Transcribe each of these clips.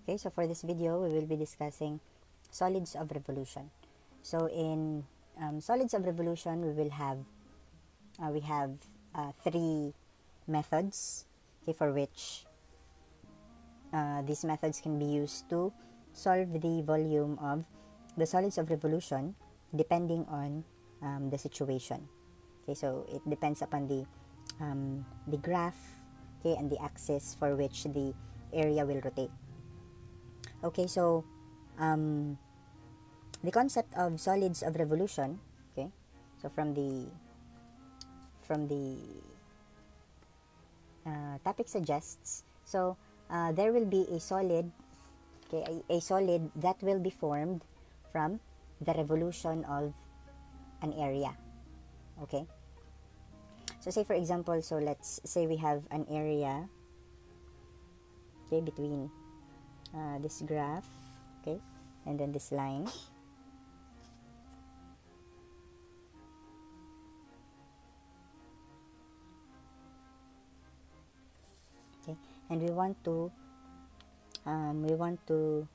Okay, so for this video, we will be discussing solids of revolution. So in solids of revolution, we have three methods, okay, for which these methods can be used to solve the volume of the solids of revolution depending on the situation. Okay, so it depends upon the graph, okay, and the axis for which the area will rotate. Okay, so the concept of solids of revolution, okay, so from the topic suggests, so there will be a solid, okay, a solid that will be formed from the revolution of an area. Okay, so say for example, so let's say we have an area, okay, between this graph, okay, and then this line. Okay, and we want to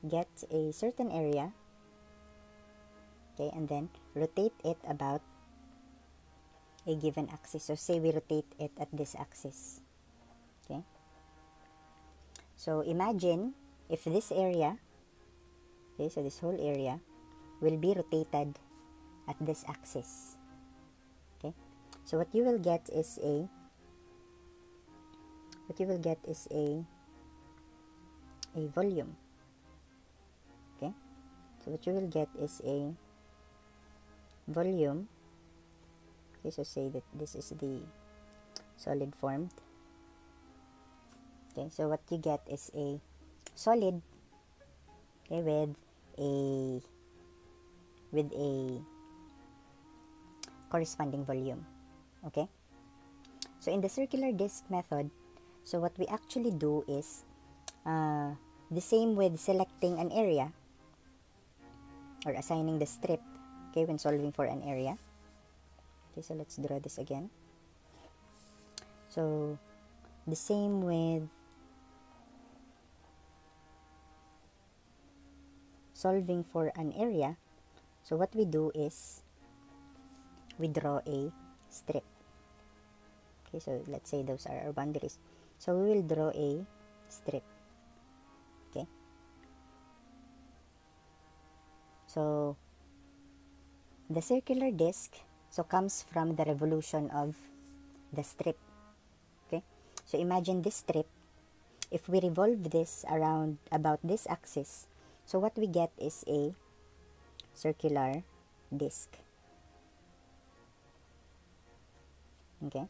get a certain area, okay, and then rotate it about a given axis. So say we rotate it at this axis. Okay, so imagine if this area, okay, so this whole area will be rotated at this axis. Okay, so what you will get is a volume. Okay, so what you will get is a volume. Okay, so say that this is the solid formed. Okay, so what you get is a solid, okay, with a corresponding volume. Okay, so in the circular disc method, so what we actually do is the same with selecting an area or assigning the strip, okay, when solving for an area. Okay, so let's draw this again. So the same with solving for an area, so what we do is we draw a strip. Okay, so let's say those are our boundaries, so we will draw a strip. Okay, so the circular disc so comes from the revolution of the strip. Okay, so imagine this strip, if we revolve this around about this axis, so what we get is a circular disc. Okay,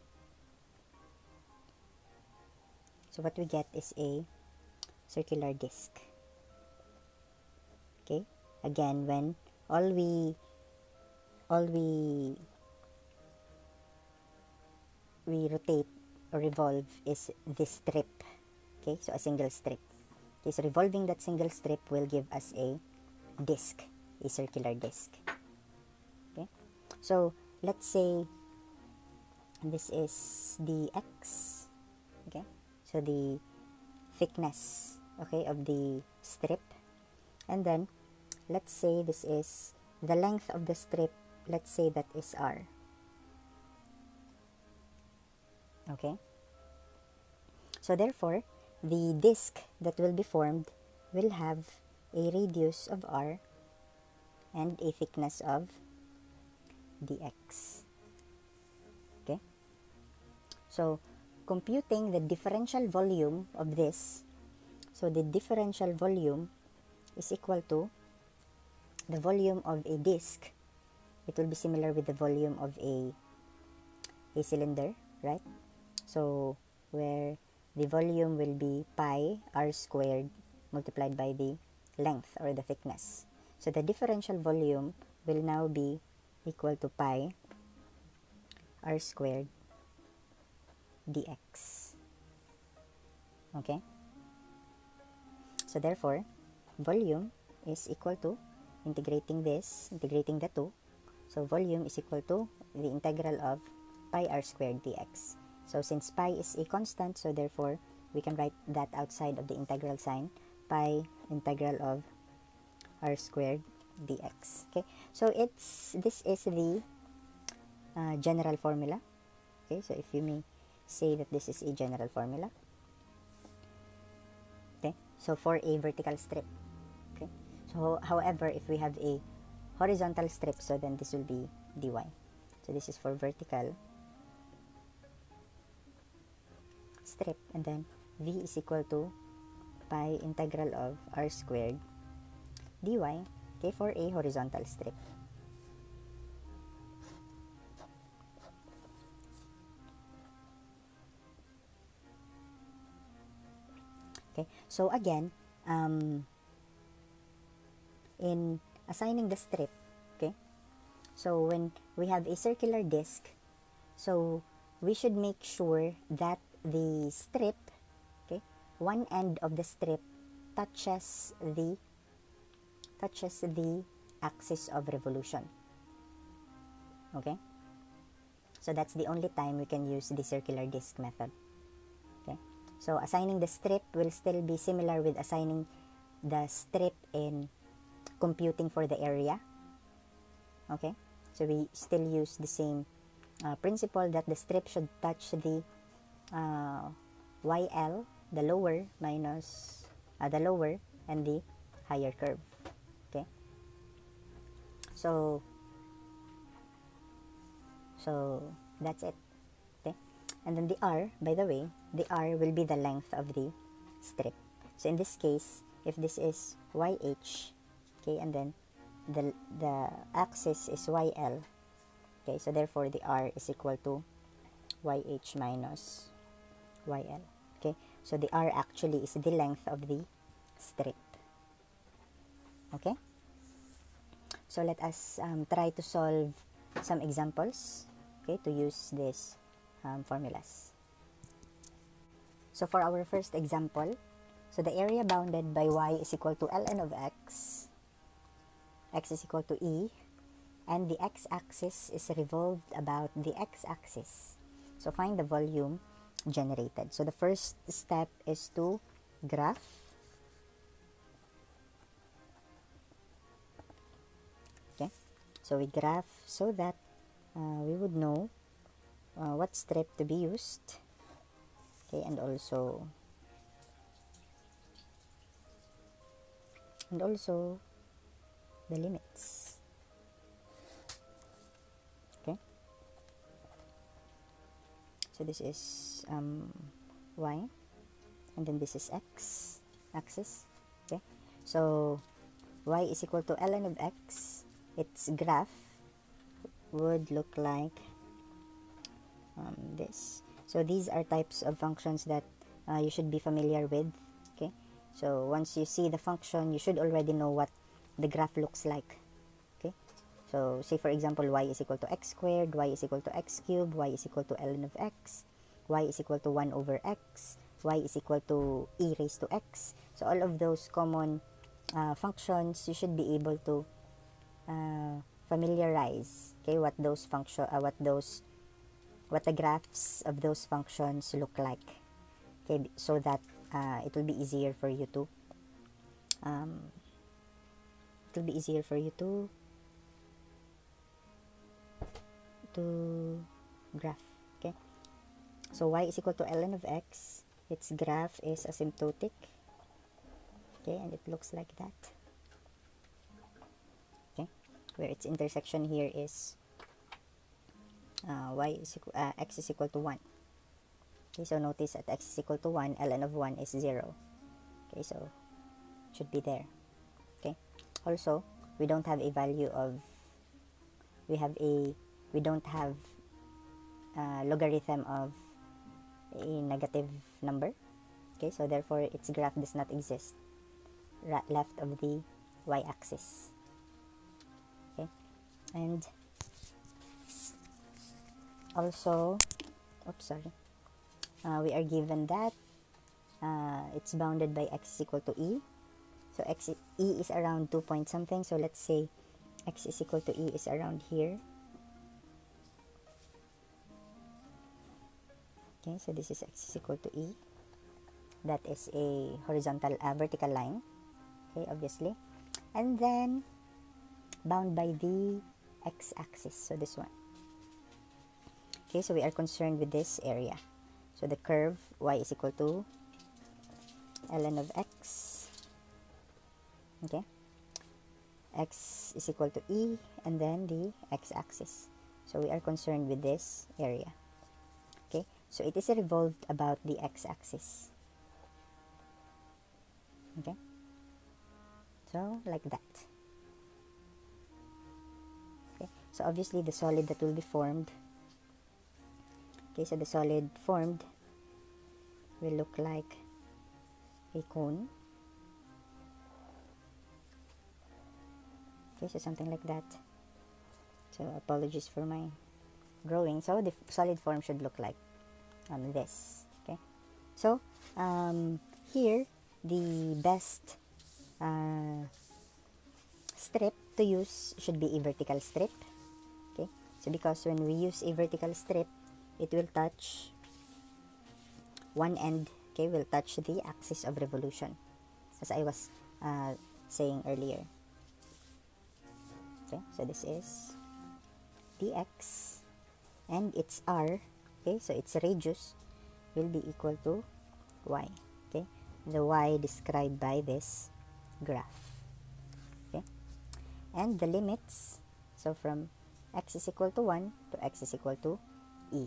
so what we get is a circular disc. Okay, again, when all we rotate or revolve is this strip. Okay, so a single strip. Okay, so revolving that single strip will give us a disc, a circular disc. Okay, so let's say this is the x. Okay, so the thickness, okay, of the strip, and then let's say this is the length of the strip. Let's say that is r. Okay, so therefore the disc that will be formed will have a radius of r and a thickness of dx. Okay, so computing the differential volume of this, so the differential volume is equal to the volume of a disc. It will be similar with the volume of a cylinder, right? So where the volume will be pi r squared multiplied by the length or the thickness. So the differential volume will now be equal to pi r squared dx. Okay, so therefore volume is equal to integrating the two, so volume is equal to the integral of pi r squared dx. So since pi is a constant, so therefore we can write that outside of the integral sign, pi integral of r squared dx. Okay, so this is the general formula. Okay, so if you may say that this is a general formula. Okay, so for a vertical strip. Okay, so however, if we have a horizontal strip, so then this will be dy. So this is for vertical strip, and then v is equal to pi integral of r squared dy, okay, for a horizontal strip. Okay, so again, in assigning the strip, okay, so when we have a circular disc, so we should make sure that the strip, okay, one end of the strip touches the axis of revolution. Okay, so that's the only time we can use the circular disc method. Okay, so assigning the strip will still be similar with assigning the strip in computing for the area. Okay, so we still use the same principle that the strip should touch the YL, the lower minus the lower and the higher curve. Okay, so that's it. Okay, and then the r, by the way, the r will be the length of the strip. So in this case, if this is YH, okay, and then the axis is YL, okay, so therefore the r is equal to YH minus YL. Okay, so the r actually is the length of the strip. Okay, so let us try to solve some examples, okay, to use these formulas. So for our first example, so the area bounded by y is equal to ln of x is equal to e, and the x-axis is revolved about the x-axis. So find the volume generated. So the first step is to graph. Okay, so we graph so that we would know what strip to be used. Okay, and also the limits. Okay, so this is y, and then this is x axis. Okay, so y is equal to ln of x. Its graph would look like this. So these are types of functions that you should be familiar with. Okay, so once you see the function, you should already know what the graph looks like. Okay, so say for example, y is equal to x squared, y is equal to x cubed, y is equal to ln of x, y is equal to 1 over x, y is equal to e raised to x. So all of those common functions, you should be able to familiarize, okay, what those what the graphs of those functions look like, okay, so that it will be easier for you to graph. Okay, so y is equal to ln of x. Its graph is asymptotic. Okay, and it looks like that. Okay, where its intersection here is x is equal to 1. Okay, so notice that x is equal to 1, ln of 1 is 0. Okay, so it should be there. Okay, also we don't have a value of we don't have logarithm of a negative number. Okay, so therefore its graph does not exist left of the y-axis. Okay, and also we are given that it's bounded by x is equal to e. So e is around 2 point something, so let's say x is equal to e is around here. Okay, so this is x is equal to e. that is a horizontal, vertical line, okay, obviously, and then bound by the x-axis, so this one. Okay, so we are concerned with this area. So the curve y is equal to ln of x, okay, x is equal to e, and then the x-axis. So we are concerned with this area. Okay, so it is revolved about the x-axis. Okay, so like that. Okay, so obviously the solid that will be formed, okay, so the solid formed will look like a cone. Okay, so something like that. So apologies for my drawing. So the solid form should look like this. Okay, so here the best strip to use should be a vertical strip. Okay, so because when we use a vertical strip, it will touch one end, okay, will touch the axis of revolution, as I was saying earlier. Okay, so this is dx, and its r, okay, so its radius will be equal to y, okay, the y described by this graph. Okay, and the limits, so from x is equal to 1 to x is equal to e.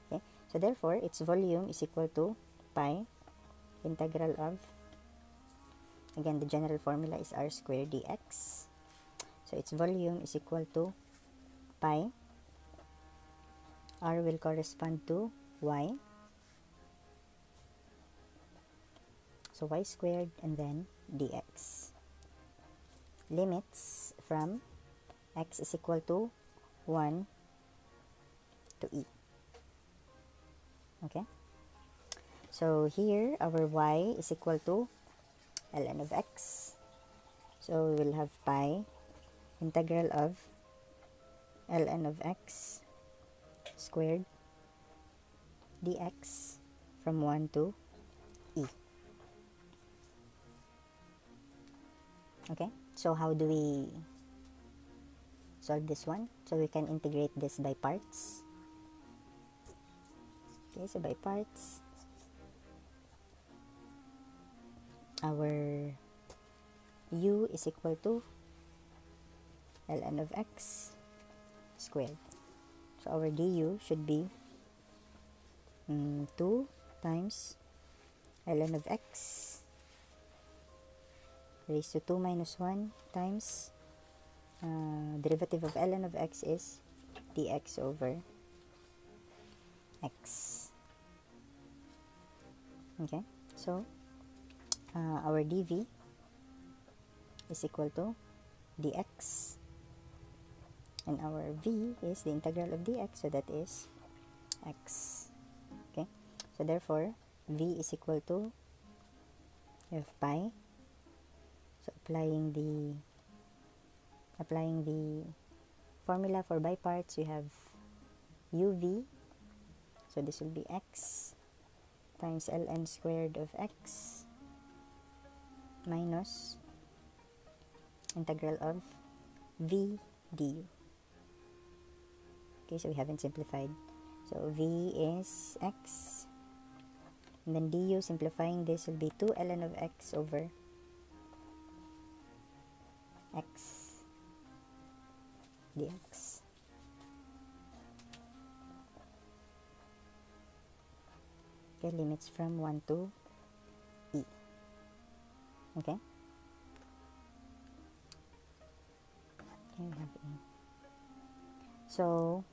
Okay, so therefore its volume is equal to pi integral of, again the general formula is r squared dx, so its volume is equal to pi, r will correspond to y, so y squared, and then dx. Limits from x is equal to 1 to e. Okay, so here our y is equal to ln of x, so we will have pi integral of ln of x squared dx from 1 to e. Okay, so how do we solve this one? So we can integrate this by parts. Okay, so by parts, our u is equal to ln of x squared. So our du should be 2 times ln of x raised to 2 minus 1 times derivative of ln of x is dx over x. Okay, so our dv is equal to dx, and our v is the integral of dx, so that is x. Okay, so therefore v is equal to, we have pi, so applying the formula for by parts, we have uv, so this will be x times ln squared of x minus integral of v du. Okay, so we haven't simplified, so v is x, and then du, simplifying this, will be 2 ln of x over x dx. Okay, limits from 1 to e. Okay, we have e. So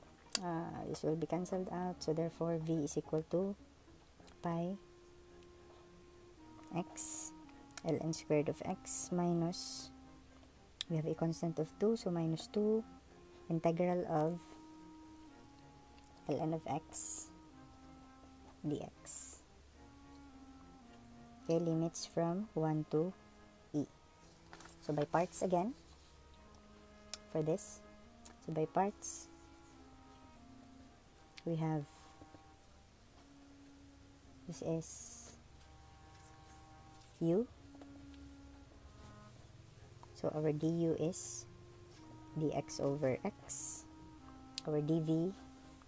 this will be cancelled out, so therefore v is equal to pi x ln squared of x minus, we have a constant of 2, so minus 2 integral of ln of x dx. Okay, limits from 1 to e. So by parts again for this, so by parts we have, this is u. So our du is dx over x. Our dv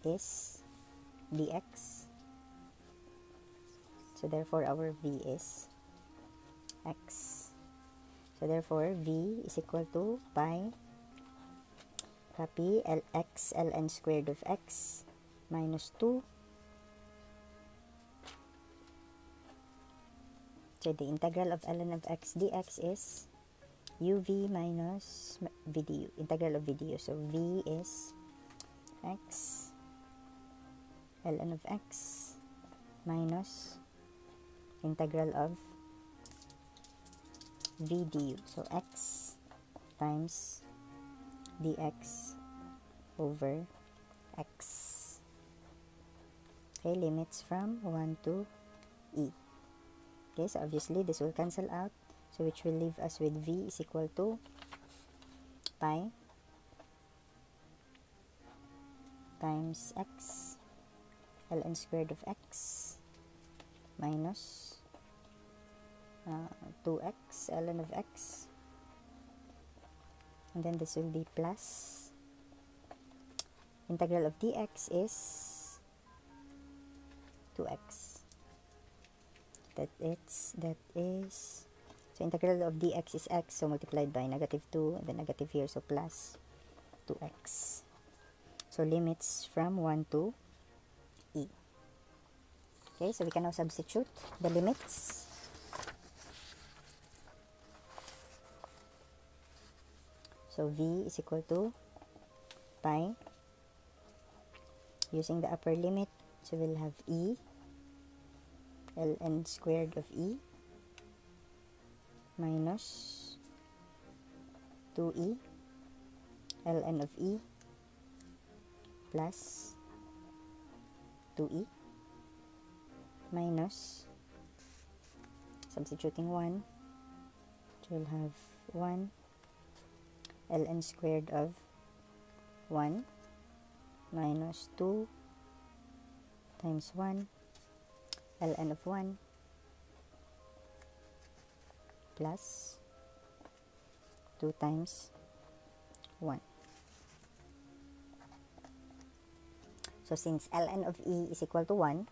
is dx. So therefore our v is x. So therefore v is equal to pi, copy, lx ln squared of x minus 2. So the integral of ln of x dx is uv minus v du, integral of v du. So v is x ln of x minus integral of v du. So x times dx over x. Okay, limits from 1 to e. Okay, so obviously this will cancel out, so which will leave us with v is equal to pi times x ln squared of x minus 2x ln of x, and then this will be plus integral of dx is 2x. That is so integral of dx is x, so multiplied by negative 2 and then negative here, so plus 2x. So limits from 1 to e. Okay, so we can now substitute the limits. So v is equal to pi, using the upper limit, so we'll have e ln squared of e minus 2e ln of e plus 2e minus, substituting 1, so we'll have 1 ln squared of 1 minus 2 times 1 ln of 1 plus 2 times 1. So since ln of e is equal to 1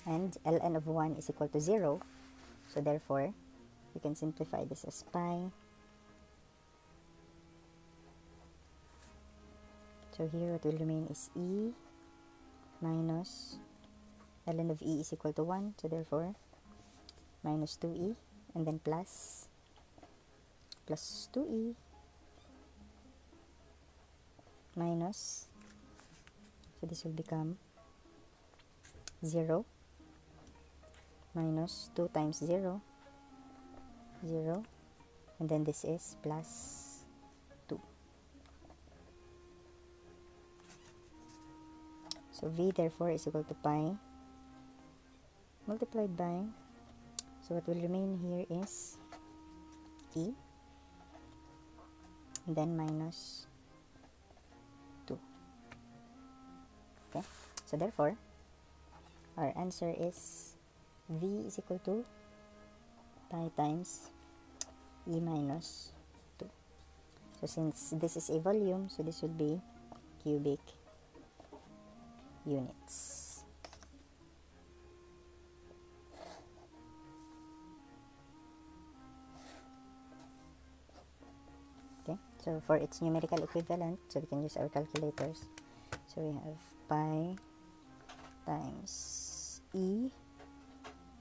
and ln of 1 is equal to 0, so therefore we can simplify this as pi. So here what will remain is e minus ln of e is equal to 1, so therefore minus 2e, and then plus 2e minus, so this will become 0 minus 2 times 0, 0, and then this is plus 2. So v therefore is equal to pi multiplied by, so what will remain here is e, and then minus 2. Okay, so therefore our answer is v is equal to pi times e minus 2. So since this is a volume, so this will be cubic units. Okay, so for its numerical equivalent, so we can use our calculators. So we have pi times e,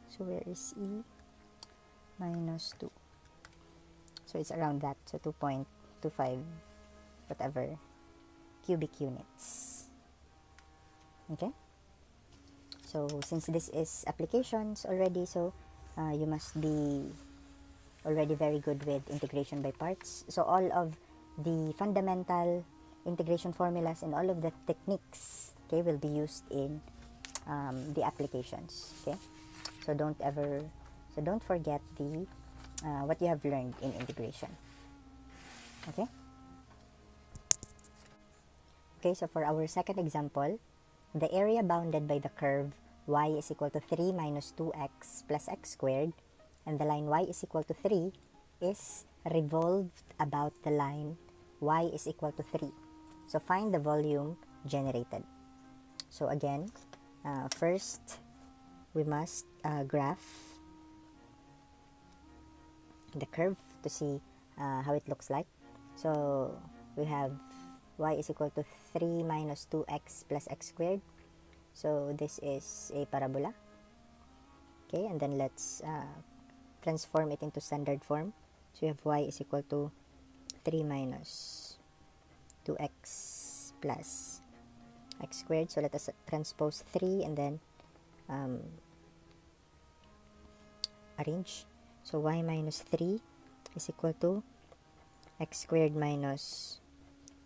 so where is e, minus 2, so it's around that, so 2.25 whatever cubic units. Okay, so since this is applications already, so you must be already very good with integration by parts. So all of the fundamental integration formulas and all of the techniques, okay, will be used in the applications. Okay, so don't forget the what you have learned in integration. Okay, so for our second example, the area bounded by the curve y is equal to 3 minus 2x plus x squared and the line y is equal to 3 is revolved about the line y is equal to 3. So find the volume generated. So again, first we must graph the curve to see how it looks like. So we have y is equal to 3 minus 2x plus x squared. So this is a parabola. Okay, and then let's transform it into standard form. So you have y is equal to 3 minus 2x plus x squared. So let us transpose 3 and then arrange. So y minus 3 is equal to x squared minus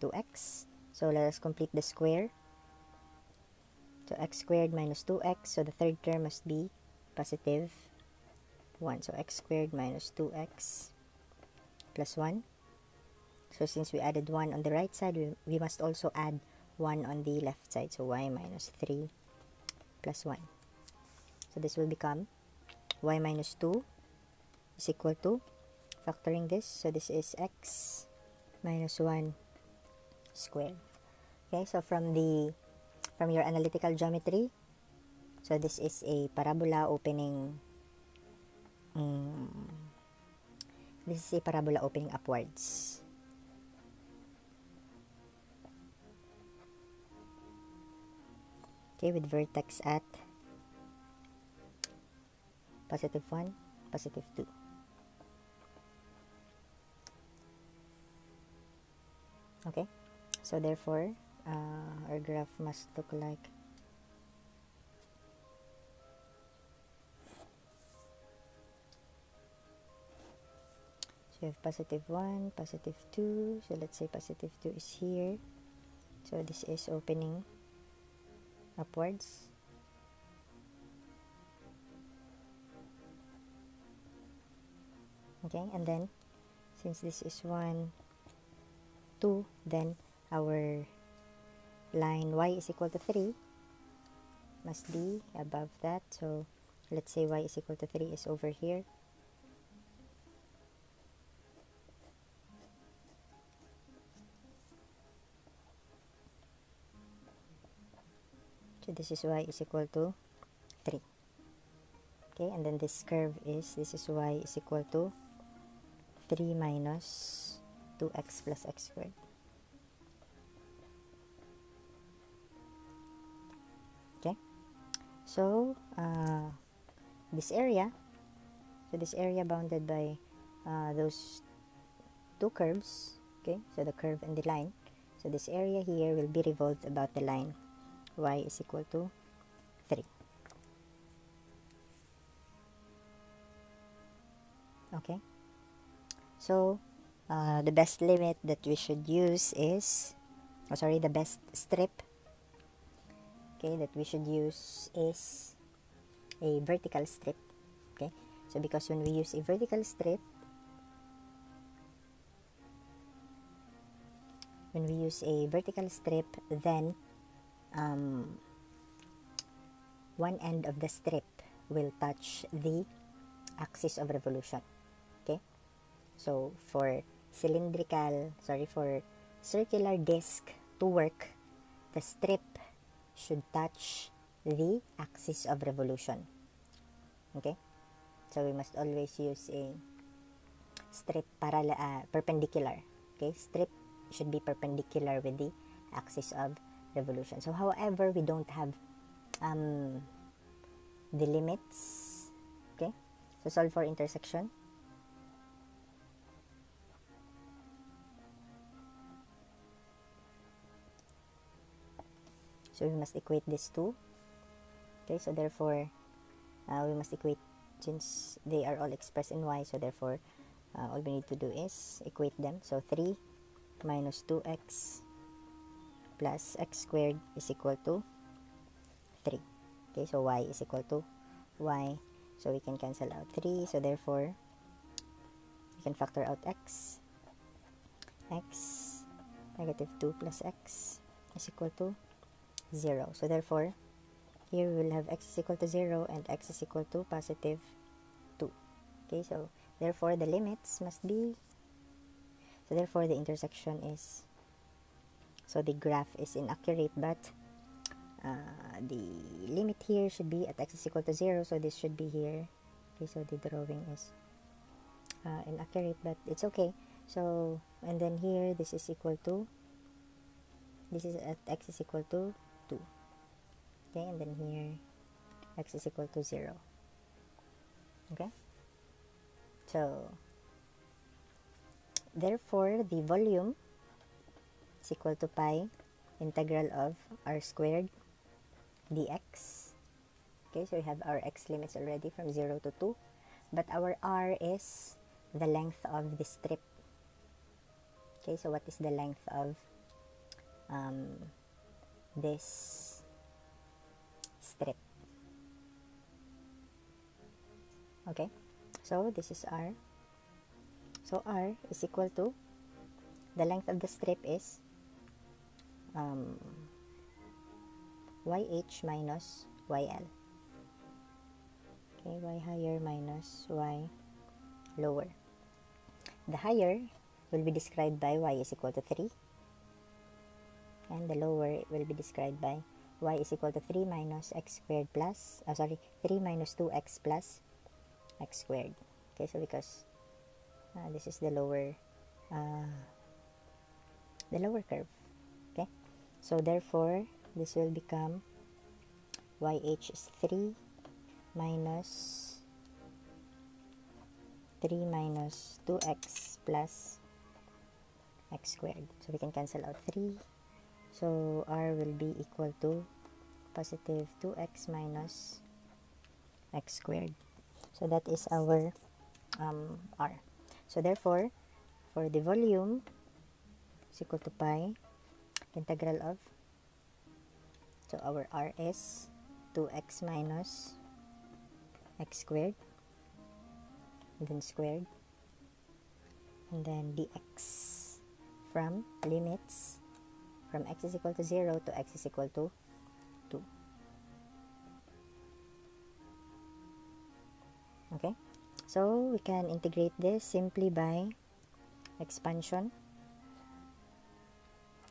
2x. So let us complete the square. So x squared minus 2x. So the third term must be positive 1. So x squared minus 2x plus 1. So since we added 1 on the right side, we must also add 1 on the left side. So y minus 3 plus 1. So this will become y minus 2 is equal to, factoring this, so this is x minus 1 squared. Okay, so from your analytical geometry, so this is a parabola opening upwards. Okay, with vertex at positive 1, positive 2. Okay, so therefore our graph must look like so you have positive 1, positive 2. So let's say positive 2 is here. So this is opening upwards. Okay, and then since this is 1, 2, then our line y is equal to 3 must be above that. So let's say y is equal to 3 is over here. So this is y is equal to 3. Okay, and then this curve is, this is y is equal to 3 minus 2x plus x squared. Okay, so this area bounded by those two curves, okay, so the curve and the line, so this area here will be revolved about the line y is equal to 3. Okay, so the best limit that we should use is, the best strip, okay, that we should use is a vertical strip. Okay, so because when we use a vertical strip, then one end of the strip will touch the axis of revolution. Okay, so for circular disc to work, the strip should touch the axis of revolution. Okay, so we must always use a strip perpendicular. Okay, strip should be perpendicular with the axis of revolution. So however, we don't have the limits. Okay, so solve for intersection. So we must equate these two. Okay, so therefore we must equate, since they are all expressed in y, so therefore all we need to do is equate them. So 3 minus 2x plus x squared is equal to 3. Okay, so y is equal to y, so we can cancel out 3, so therefore we can factor out x negative 2 plus x is equal to 0. So therefore here we will have x is equal to 0 and x is equal to positive 2. Okay, so therefore the limits must be, so therefore the intersection is, so the graph is inaccurate, but the limit here should be at x is equal to 0, so this should be here. Okay, so the drawing is inaccurate, but it's okay. So, and then here this is equal to, this is at x is equal to 2. Okay, and then here x is equal to 0. Okay, so therefore the volume is equal to pi integral of r squared dx. Okay, so we have our x limits already from 0 to 2, but our r is the length of the strip. Okay, so what is the length of this strip? Okay, so this is r. So r is equal to, the length of the strip is YH minus YL. Okay, y higher minus y lower. The higher will be described by y is equal to 3, and the lower will be described by y is equal to 3 minus x squared plus, 3 minus 2x plus x squared. Okay, so because this is the lower curve. Okay, so therefore this will become YH is 3 minus 2x plus x squared. So we can cancel out 3. So r will be equal to positive 2x minus x squared. So that is our r. So therefore, for the volume is equal to pi integral of, so our r is 2x minus x squared, and then squared, and then dx from limits from x is equal to 0 to x is equal to 2. Okay, so we can integrate this simply by expansion.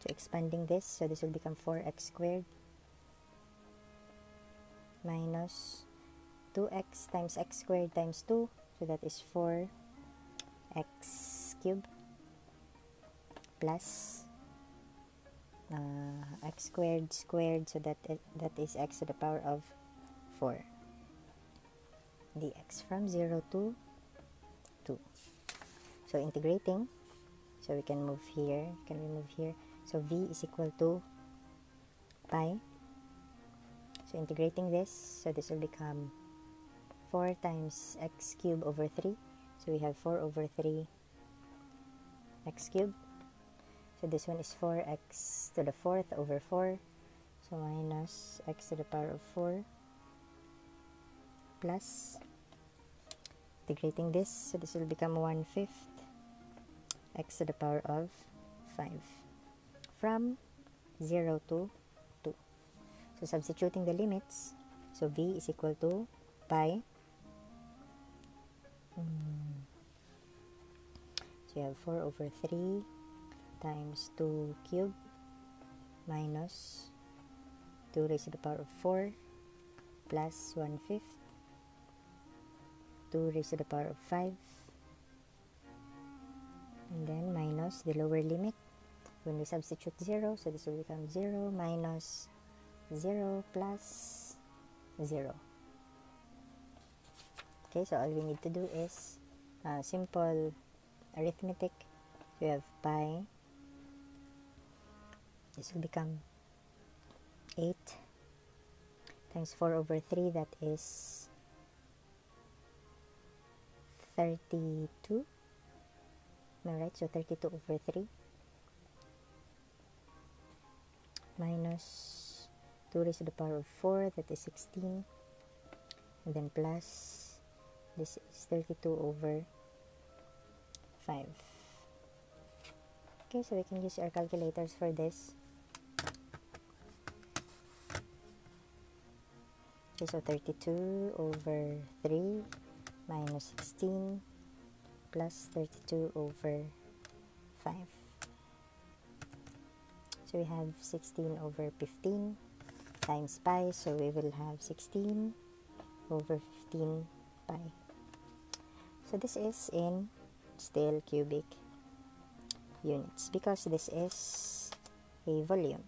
So expanding this, so this will become 4x squared minus 2x times x squared times 2, so that is 4x cubed plus x squared squared, so that is x to the power of 4 dx from 0 to 2. So integrating, so we can move here, so v is equal to pi. So integrating this, so this will become 4 times x cubed over 3, so we have 4 over 3 x cubed. So this one is 4x to the 4th over 4, so minus x to the power of 4 plus, integrating this, so this will become 1/5 x to the power of 5 from 0 to 2. So substituting the limits, so v is equal to pi, so you have 4 over 3 times 2 cubed minus 2 raised to the power of 4 plus 1/5 2 raised to the power of 5, and then minus the lower limit when we substitute 0, so this will become 0 minus 0 plus 0. Okay, so all we need to do is simple arithmetic. So we have pi, this will become 8 times 4 over 3, that is 32. Am I right? So 32 over 3 minus 2 raised to the power of 4, that is 16, and then plus, this is 32 over 5. Okay, so we can use our calculators for this. Okay, so 32 over 3 minus 16 plus 32 over 5. So we have 16 over 15 times pi, so we will have 16 over 15 pi. So this is in still cubic units because this is a volume.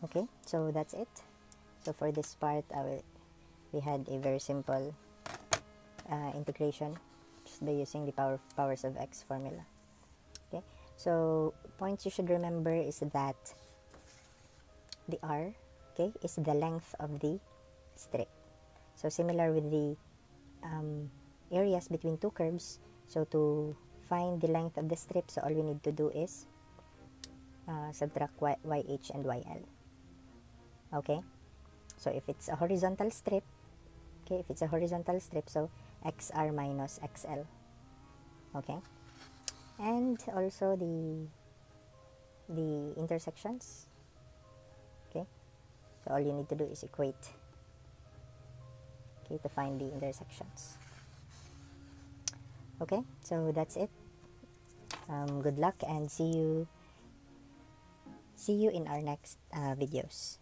Okay, so that's it. So for this part, we had a very simple integration just by using the powers of x formula. Okay, so points you should remember is that the r, okay, is the length of the strip. So similar with the areas between two curves, so to find the length of the strip, so all we need to do is subtract YH and YL. Okay, so if it's a horizontal strip, okay, if it's a horizontal strip, so XR minus XL. Okay, and also the intersections. Okay, so all you need to do is equate, okay, to find the intersections. Okay, so that's it. Good luck and see you in our next videos.